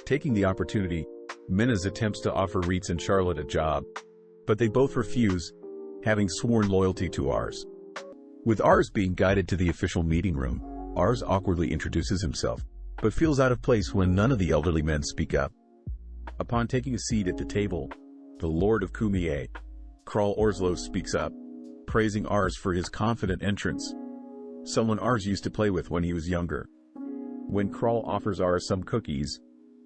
S1: Taking the opportunity, Menes attempts to offer Reitz and Charlotte a job, but they both refuse, having sworn loyalty to Ars. With Ars being guided to the official meeting room, Ars awkwardly introduces himself, but feels out of place when none of the elderly men speak up. Upon taking a seat at the table, the Lord of Cumier, Kral Orslo, speaks up, praising Ars for his confident entrance, someone Ars used to play with when he was younger. When Kral offers Ars some cookies,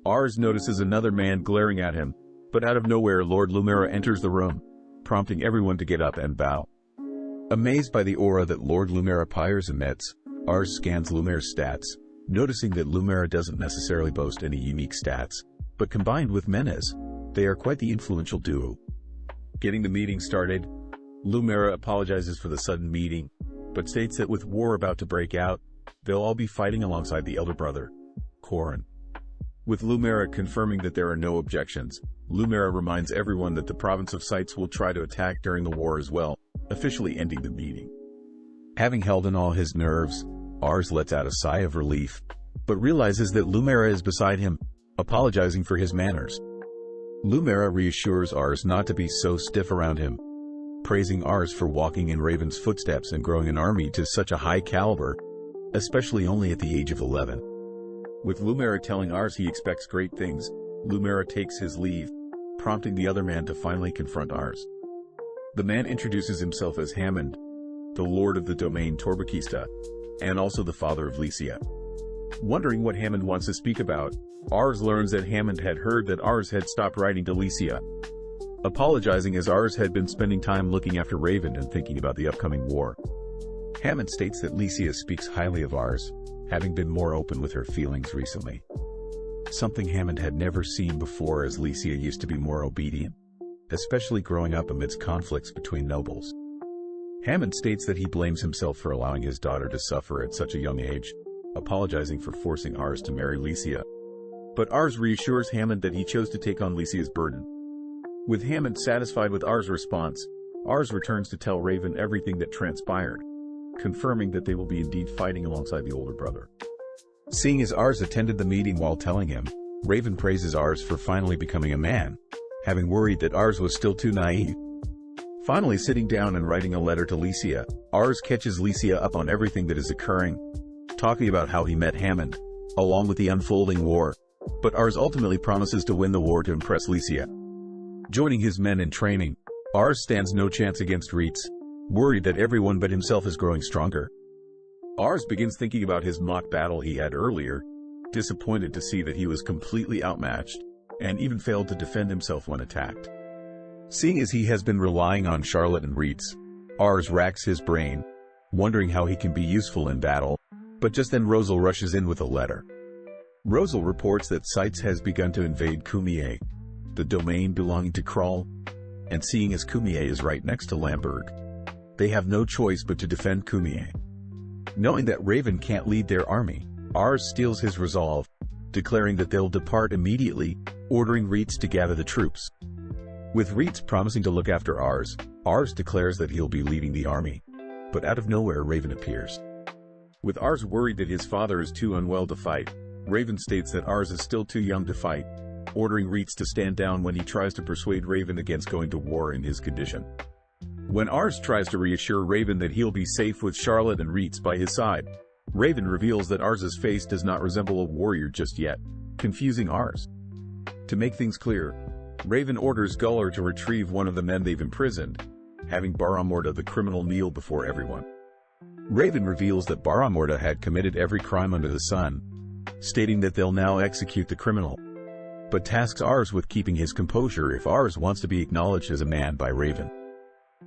S1: Ars notices another man glaring at him, but out of nowhere Lord Lumera enters the room, prompting everyone to get up and bow. Amazed by the aura that Lord Lumera Pyres emits, Ars scans Lumera's stats, noticing that Lumera doesn't necessarily boast any unique stats, but combined with Menes, they are quite the influential duo. Getting the meeting started, Lumera apologizes for the sudden meeting, but states that with war about to break out, they'll all be fighting alongside the elder brother, Corin. With Lumera confirming that there are no objections, Lumera reminds everyone that the province of Sites will try to attack during the war as well, officially ending the meeting. Having held in all his nerves, Ars lets out a sigh of relief, but realizes that Lumera is beside him, apologizing for his manners. Lumera reassures Ars not to be so stiff around him, praising Ars for walking in Raven's footsteps and growing an army to such a high caliber, especially only at the age of 11. With Lumera telling Ars he expects great things, Lumera takes his leave, prompting the other man to finally confront Ars. The man introduces himself as Hammond, the lord of the domain Torbaquista, and also the father of Licia. Wondering what Hammond wants to speak about, Ars learns that Hammond had heard that Ars had stopped writing to Licia, apologizing as Ars had been spending time looking after Raven and thinking about the upcoming war. Hammond states that Licia speaks highly of Ars, having been more open with her feelings recently. Something Hammond had never seen before, as Licia used to be more obedient, especially growing up amidst conflicts between nobles. Hammond states that he blames himself for allowing his daughter to suffer at such a young age, apologizing for forcing Ars to marry Licia. But Ars reassures Hammond that he chose to take on Lycia's burden. With Hammond satisfied with Ars' response, Ars returns to tell Raven everything that transpired, confirming that they will be indeed fighting alongside the older brother. Seeing as Ars attended the meeting while telling him, Raven praises Ars for finally becoming a man, having worried that Ars was still too naive. Finally sitting down and writing a letter to Lycia, Ars catches Lycia up on everything that is occurring, talking about how he met Hammond, along with the unfolding war, but Ars ultimately promises to win the war to impress Lycia. Joining his men in training, Ars stands no chance against Reitz, worried that everyone but himself is growing stronger. Ars begins thinking about his mock battle he had earlier, disappointed to see that he was completely outmatched, and even failed to defend himself when attacked. Seeing as he has been relying on Charlotte and Reitz, Ars racks his brain, wondering how he can be useful in battle, but just then Rosal rushes in with a letter. Rosal reports that Sites has begun to invade Cumier, the domain belonging to Krull, and seeing as Cumier is right next to Lamberg, they have no choice but to defend Cumier. Knowing that Raven can't lead their army, Ars steals his resolve, declaring that they'll depart immediately, ordering Reitz to gather the troops. With Reitz promising to look after Ars, Ars declares that he'll be leading the army, but out of nowhere Raven appears. With Ars worried that his father is too unwell to fight, Raven states that Ars is still too young to fight, ordering Reitz to stand down when he tries to persuade Raven against going to war in his condition. When Ars tries to reassure Raven that he'll be safe with Charlotte and Reitz by his side, Raven reveals that Ars's face does not resemble a warrior just yet, confusing Ars. To make things clear, Raven orders Guller to retrieve one of the men they've imprisoned, having Baramorda the criminal kneel before everyone. Raven reveals that Baramorda had committed every crime under the sun, stating that they'll now execute the criminal, but tasks Ars with keeping his composure if Ars wants to be acknowledged as a man by Raven.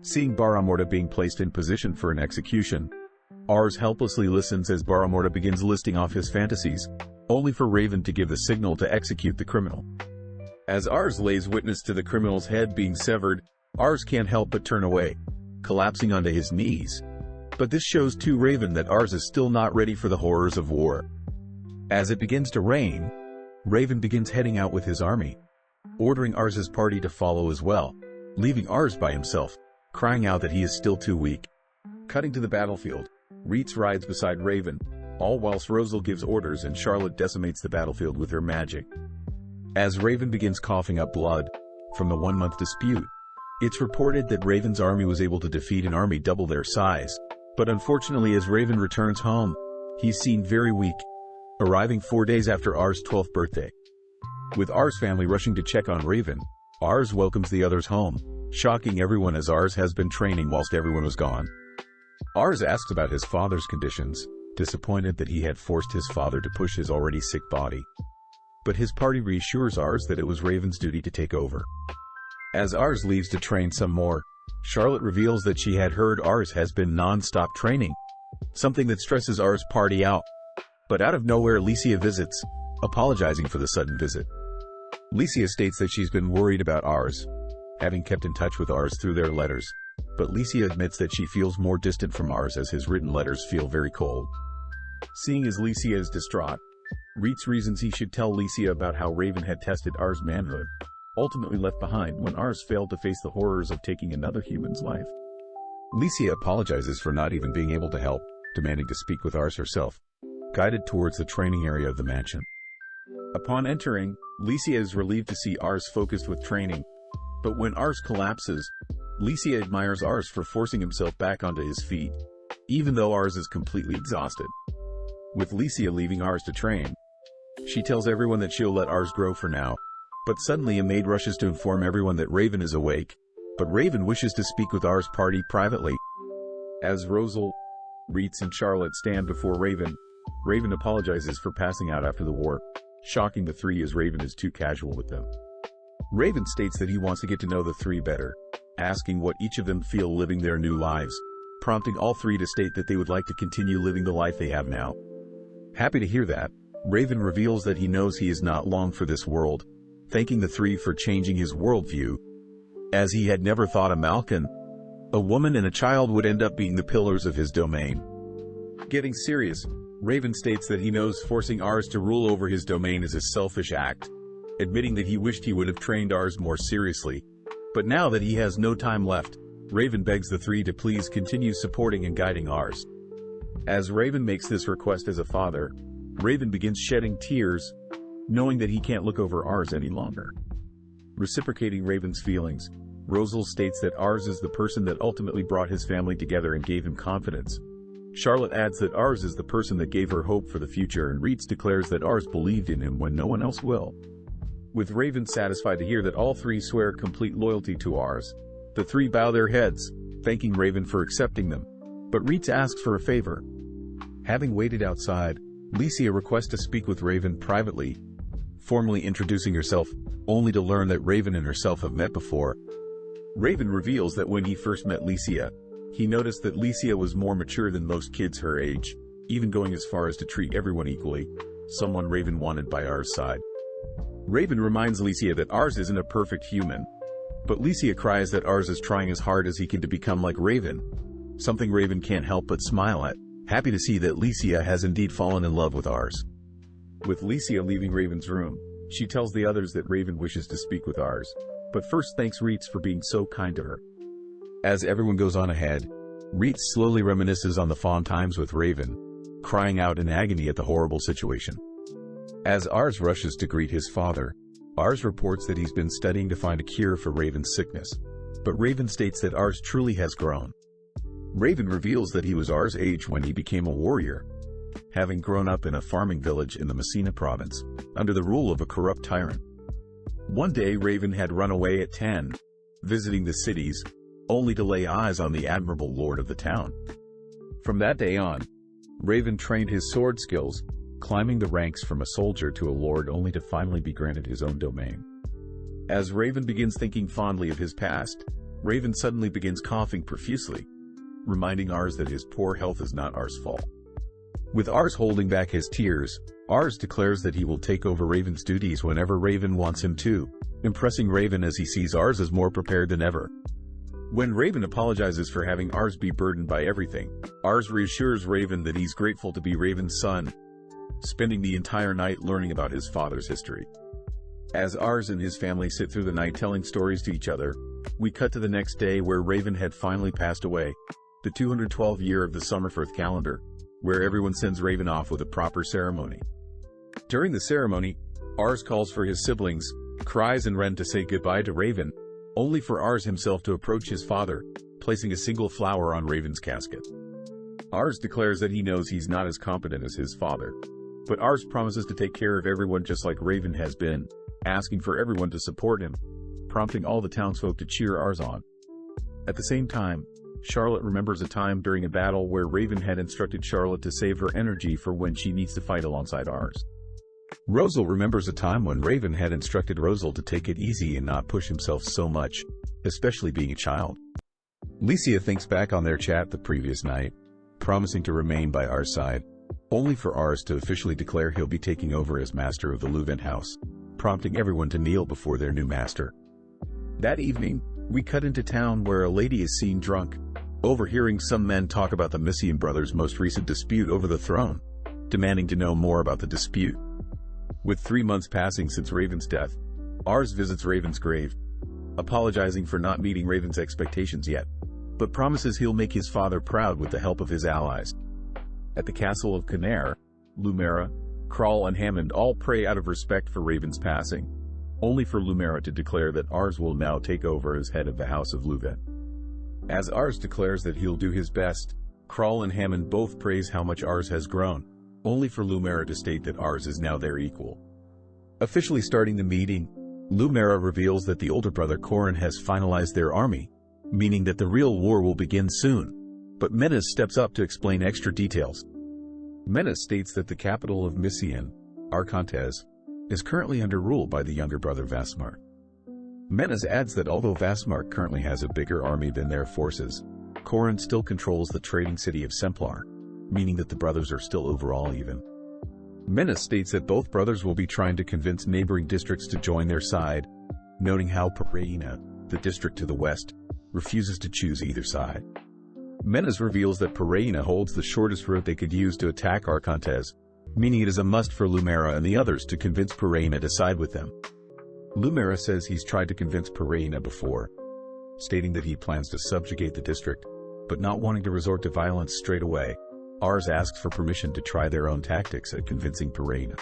S1: Seeing Baramorda being placed in position for an execution, Ars helplessly listens as Baramorda begins listing off his fantasies, only for Raven to give the signal to execute the criminal. As Ars lays witness to the criminal's head being severed, Ars can't help but turn away, collapsing onto his knees. But this shows to Raven that Ars is still not ready for the horrors of war. As it begins to rain, Raven begins heading out with his army, ordering Ars's party to follow as well, leaving Ars by himself, crying out that he is still too weak. Cutting to the battlefield, Reitz rides beside Raven, all whilst Rosal gives orders and Charlotte decimates the battlefield with her magic. As Raven begins coughing up blood from the 1-month dispute, it's reported that Raven's army was able to defeat an army double their size, but unfortunately as Raven returns home, he's seen very weak, arriving 4 days after Ars' 12th birthday. With Ars' family rushing to check on Raven, Ars welcomes the others home, shocking everyone as Ars has been training whilst everyone was gone. Ars asks about his father's conditions, disappointed that he had forced his father to push his already sick body. But his party reassures Ars that it was Raven's duty to take over. As Ars leaves to train some more, Charlotte reveals that she had heard Ars has been non-stop training, something that stresses Ars' party out. But out of nowhere Lycia visits, apologizing for the sudden visit. Lycia states that she's been worried about Ars, having kept in touch with Ars through their letters, but Lycia admits that she feels more distant from Ars as his written letters feel very cold. Seeing as Lycia is distraught, Reitz reasons he should tell Lycia about how Raven had tested Ars' manhood, ultimately left behind when Ars failed to face the horrors of taking another human's life. Lycia apologizes for not even being able to help, demanding to speak with Ars herself, guided towards the training area of the mansion. Upon entering, Lycia is relieved to see Ars focused with training, but when Ars collapses, Lycia admires Ars for forcing himself back onto his feet, even though Ars is completely exhausted. With Lycia leaving Ars to train, she tells everyone that she'll let Ars grow for now, but suddenly a maid rushes to inform everyone that Raven is awake, but Raven wishes to speak with Ars' party privately. As Rosal, Reitz and Charlotte stand before Raven, Raven apologizes for passing out after the war, shocking the three as Raven is too casual with them. Raven states that he wants to get to know the three better, asking what each of them feel living their new lives, prompting all three to state that they would like to continue living the life they have now. Happy to hear that, Raven reveals that he knows he is not long for this world, thanking the three for changing his worldview, as he had never thought a Malkin, a woman and a child would end up being the pillars of his domain. Getting serious, Raven states that he knows forcing Ars to rule over his domain is a selfish act, admitting that he wished he would have trained Ars more seriously. But now that he has no time left, Raven begs the three to please continue supporting and guiding Ars. As Raven makes this request as a father, Raven begins shedding tears, knowing that he can't look over Ars any longer. Reciprocating Raven's feelings, Rosal states that Ars is the person that ultimately brought his family together and gave him confidence. Charlotte adds that Ars is the person that gave her hope for the future, and Reitz declares that Ars believed in him when no one else will. With Raven satisfied to hear that all three swear complete loyalty to Ars, the three bow their heads, thanking Raven for accepting them. But Reitz asks for a favor. Having waited outside, Licia requests to speak with Raven privately, formally introducing herself, only to learn that Raven and herself have met before. Raven reveals that when he first met Licia, he noticed that Licia was more mature than most kids her age, even going as far as to treat everyone equally, someone Raven wanted by Ars' side. Raven reminds Licia that Ars isn't a perfect human, but Licia cries that Ars is trying as hard as he can to become like Raven, something Raven can't help but smile at, happy to see that Licia has indeed fallen in love with Ars. With Licia leaving Raven's room, she tells the others that Raven wishes to speak with Ars, but first thanks Reitz for being so kind to her. As everyone goes on ahead, Reitz slowly reminisces on the fond times with Raven, crying out in agony at the horrible situation. As Ars rushes to greet his father, Ars reports that he's been studying to find a cure for Raven's sickness, but Raven states that Ars truly has grown. Raven reveals that he was Ars' age when he became a warrior, having grown up in a farming village in the Messina province, under the rule of a corrupt tyrant. One day Raven had run away at 10, visiting the cities, only to lay eyes on the admirable lord of the town. From that day on, Raven trained his sword skills, climbing the ranks from a soldier to a lord only to finally be granted his own domain. As Raven begins thinking fondly of his past, Raven suddenly begins coughing profusely, reminding Ars that his poor health is not Ars' fault. With Ars holding back his tears, Ars declares that he will take over Raven's duties whenever Raven wants him to, impressing Raven as he sees Ars as more prepared than ever. When Raven apologizes for having Ars be burdened by everything, Ars reassures Raven that he's grateful to be Raven's son, spending the entire night learning about his father's history. As Ars and his family sit through the night telling stories to each other, we cut to the next day where Raven had finally passed away, the 212th year of the Summerfirth calendar, where everyone sends Raven off with a proper ceremony. During the ceremony, Ars calls for his siblings, cries and Ren to say goodbye to Raven, only for Ars himself to approach his father, placing a single flower on Raven's casket. Ars declares that he knows he's not as competent as his father, but Ars promises to take care of everyone just like Raven has been, asking for everyone to support him, prompting all the townsfolk to cheer Ars on. At the same time, Charlotte remembers a time during a battle where Raven had instructed Charlotte to save her energy for when she needs to fight alongside Ars. Rosal remembers a time when Raven had instructed Rosal to take it easy and not push himself so much, especially being a child. Licia thinks back on their chat the previous night, promising to remain by Ars' side, only for Ars to officially declare he'll be taking over as master of the Leuven house, prompting everyone to kneel before their new master. That evening, we cut into town where a lady is seen drunk, overhearing some men talk about the Missian brothers' most recent dispute over the throne, demanding to know more about the dispute. With 3 months passing since Raven's death, Ars visits Raven's grave, apologizing for not meeting Raven's expectations yet, but promises he'll make his father proud with the help of his allies. At the castle of Canaire, Lumera, Krall and Hammond all pray out of respect for Raven's passing, only for Lumera to declare that Ars will now take over as head of the House of Leuven. As Ars declares that he'll do his best, Krall and Hammond both praise how much Ars has grown, only for Lumera to state that Ars is now their equal. Officially starting the meeting, Lumera reveals that the older brother Corin has finalized their army, meaning that the real war will begin soon, but Menas steps up to explain extra details. Menas states that the capital of Missian, REINCARNATES, is currently under rule by the younger brother Vasmark. Menas adds that although Vasmark currently has a bigger army than their forces, Corin still controls the trading city of Semplar, meaning that the brothers are still overall even. Menas states that both brothers will be trying to convince neighboring districts to join their side, noting how Paraina, the district to the west, refuses to choose either side. Menace reveals that Pereina holds the shortest route they could use to attack REINCARNATES, meaning it is a must for Lumera and the others to convince Pereina to side with them. Lumera says he's tried to convince Pereina before, stating that he plans to subjugate the district, but not wanting to resort to violence straight away. Ars asks for permission to try their own tactics at convincing Pereina.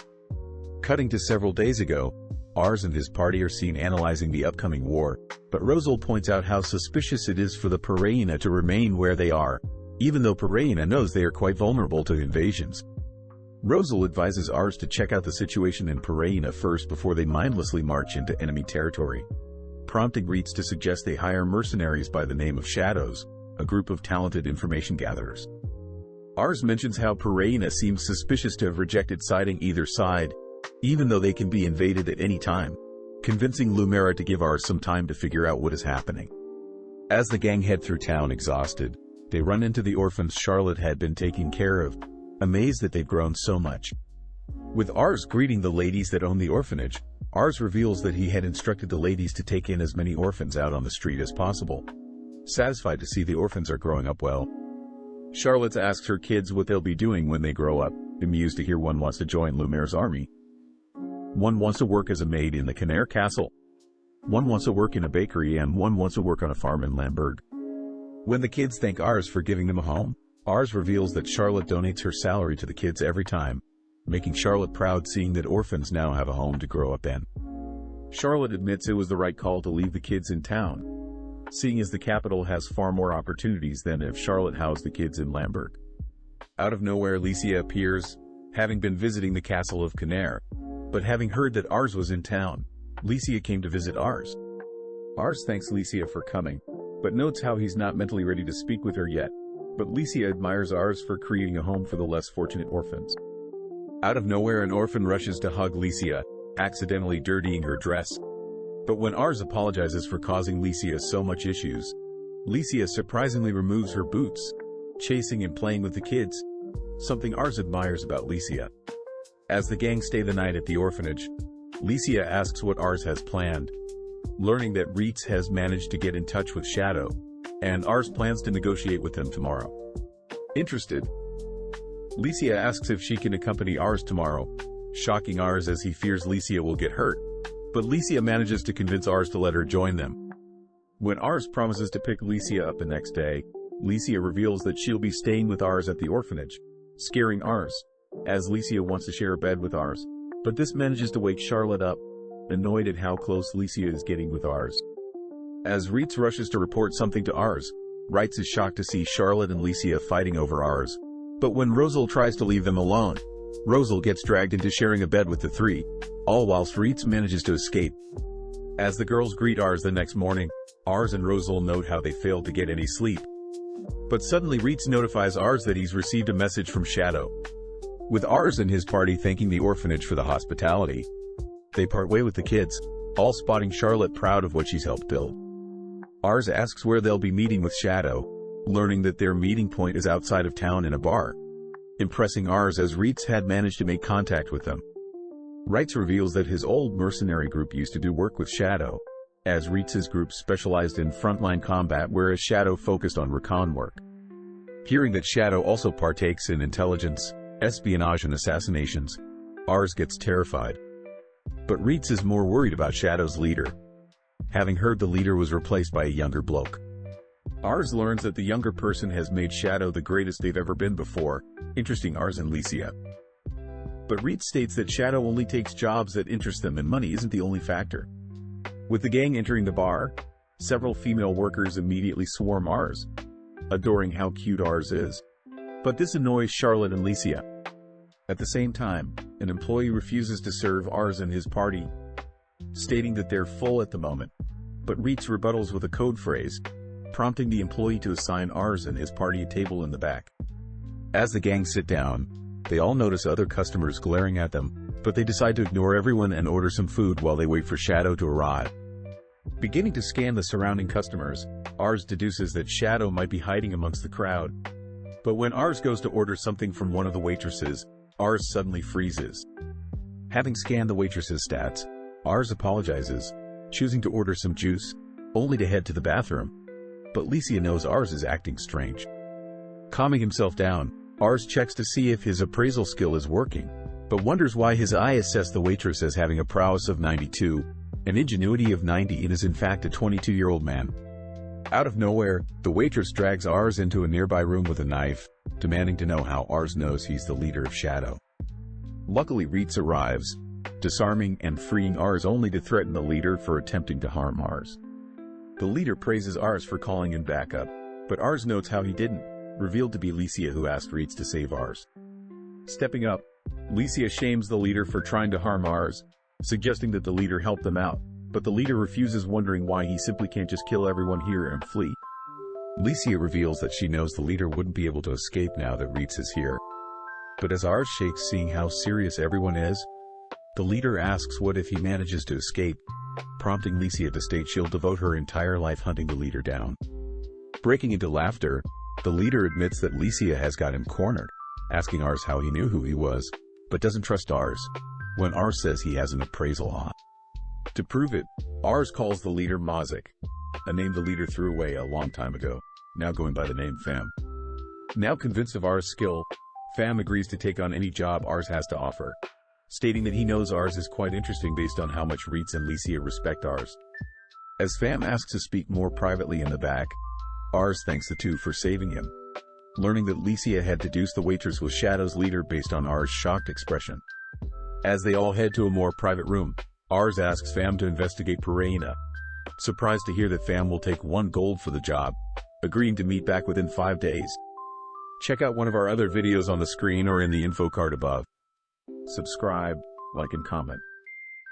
S1: Cutting to several days ago, Ars and his party are seen analyzing the upcoming war, but Rosal points out how suspicious it is for the Pereina to remain where they are, even though Pereina knows they are quite vulnerable to invasions. Rosal advises Ars to check out the situation in Pereina first before they mindlessly march into enemy territory, prompting Reitz to suggest they hire mercenaries by the name of Shadows, a group of talented information gatherers. Ars mentions how Pereina seems suspicious to have rejected siding either side, even though they can be invaded at any time, convincing Lumera to give Ars some time to figure out what is happening. As the gang head through town exhausted, they run into the orphans Charlotte had been taking care of, amazed that they've grown so much. With Ars greeting the ladies that own the orphanage, Ars reveals that he had instructed the ladies to take in as many orphans out on the street as possible. Satisfied to see the orphans are growing up well, Charlotte asks her kids what they'll be doing when they grow up, amused to hear one wants to join Lumera's army. One wants to work as a maid in the Canary Castle. One wants to work in a bakery and one wants to work on a farm in Lamberg. When the kids thank Ars for giving them a home, Ars reveals that Charlotte donates her salary to the kids every time, making Charlotte proud seeing that orphans now have a home to grow up in. Charlotte admits it was the right call to leave the kids in town, seeing as the capital has far more opportunities than if Charlotte housed the kids in Lamberg. Out of nowhere, Licia appears, having been visiting the castle of Canare, but having heard that Ars was in town, Licia came to visit Ars. Ars thanks Licia for coming, but notes how he's not mentally ready to speak with her yet, but Licia admires Ars for creating a home for the less fortunate orphans. Out of nowhere, an orphan rushes to hug Licia, accidentally dirtying her dress. But when Ars apologizes for causing Licia so much issues, Licia surprisingly removes her boots, chasing and playing with the kids, something Ars admires about Licia. As the gang stay the night at the orphanage, Licia asks what Ars has planned, learning that Reitz has managed to get in touch with Shadow, and Ars plans to negotiate with them tomorrow. Interested, Licia asks if she can accompany Ars tomorrow, shocking Ars as he fears Licia will get hurt, but Licia manages to convince Ars to let her join them. When Ars promises to pick Licia up the next day, Licia reveals that she'll be staying with Ars at the orphanage, scaring Ars, as Licia wants to share a bed with Ars, but this manages to wake Charlotte up, annoyed at how close Licia is getting with Ars. As Reitz rushes to report something to Ars, Reitz is shocked to see Charlotte and Licia fighting over Ars, but when Rosal tries to leave them alone, Rosal gets dragged into sharing a bed with the three, all whilst Reitz manages to escape. As the girls greet Ars the next morning, Ars and Rosal note how they failed to get any sleep. But suddenly Reitz notifies Ars that he's received a message from Shadow. With Ars and his party thanking the orphanage for the hospitality, they part way with the kids, all spotting Charlotte proud of what she's helped build. Ars asks where they'll be meeting with Shadow, learning that their meeting point is outside of town in a bar, impressing Ars as Reitz had managed to make contact with them. Reitz reveals that his old mercenary group used to do work with Shadow, as Reitz's group specialized in frontline combat whereas Shadow focused on recon work. Hearing that Shadow also partakes in intelligence, espionage and assassinations, Ars gets terrified. But Reitz is more worried about Shadow's leader, having heard the leader was replaced by a younger bloke. Ars learns that the younger person has made Shadow the greatest they've ever been before, interesting Ars and Licia. But Reitz states that Shadow only takes jobs that interest them and money isn't the only factor. With the gang entering the bar, several female workers immediately swarm Ars, adoring how cute Ars is. But this annoys Charlotte and Licia. At the same time, an employee refuses to serve Ars and his party, stating that they're full at the moment, but Reitz rebuttals with a code phrase, prompting the employee to assign Ars and his party a table in the back. As the gang sit down, they all notice other customers glaring at them, but they decide to ignore everyone and order some food while they wait for Shadow to arrive. Beginning to scan the surrounding customers, Ars deduces that Shadow might be hiding amongst the crowd. But when Ars goes to order something from one of the waitresses, Ars suddenly freezes. Having scanned the waitress's stats, Ars apologizes, choosing to order some juice, only to head to the bathroom. But Licia knows Ars is acting strange. Calming himself down, Ars checks to see if his appraisal skill is working, but wonders why his eye assessed the waitress as having a prowess of 92, an ingenuity of 90, and is in fact a 22-year-old man. Out of nowhere, the waitress drags Ars into a nearby room with a knife, demanding to know how Ars knows he's the leader of Shadow. Luckily, Reitz arrives, disarming and freeing Ars only to threaten the leader for attempting to harm Ars. The leader praises Ars for calling in backup, but Ars notes how he didn't, revealed to be Licia, who asked Reitz to save Ars. Stepping up, Licia shames the leader for trying to harm Ars, suggesting that the leader help them out, but the leader refuses, wondering why he simply can't just kill everyone here and flee. Licia reveals that she knows the leader wouldn't be able to escape now that Reitz is here. But as Ars shakes, seeing how serious everyone is, the leader asks what if he manages to escape, prompting Licia to state she'll devote her entire life hunting the leader down. Breaking into laughter, the leader admits that Licia has got him cornered, asking Ars how he knew who he was, but doesn't trust Ars, when Ars says he has an appraisal on. To prove it, Ars calls the leader Mazik, a name the leader threw away a long time ago, now going by the name Fam. Now convinced of Ars' skill, Fam agrees to take on any job Ars has to offer, stating that he knows Ars is quite interesting based on how much Reitz and Licia respect Ars. As Fam asks to speak more privately in the back, Ars thanks the two for saving him, learning that Licia had deduced the waitress was Shadow's leader based on Ars' shocked expression. As they all head to a more private room, Ars asks Fam to investigate Pereira, surprised to hear that Fam will take 1 gold for the job, agreeing to meet back within 5 days. Check out one of our other videos on the screen or in the info card above. Subscribe, like, and comment.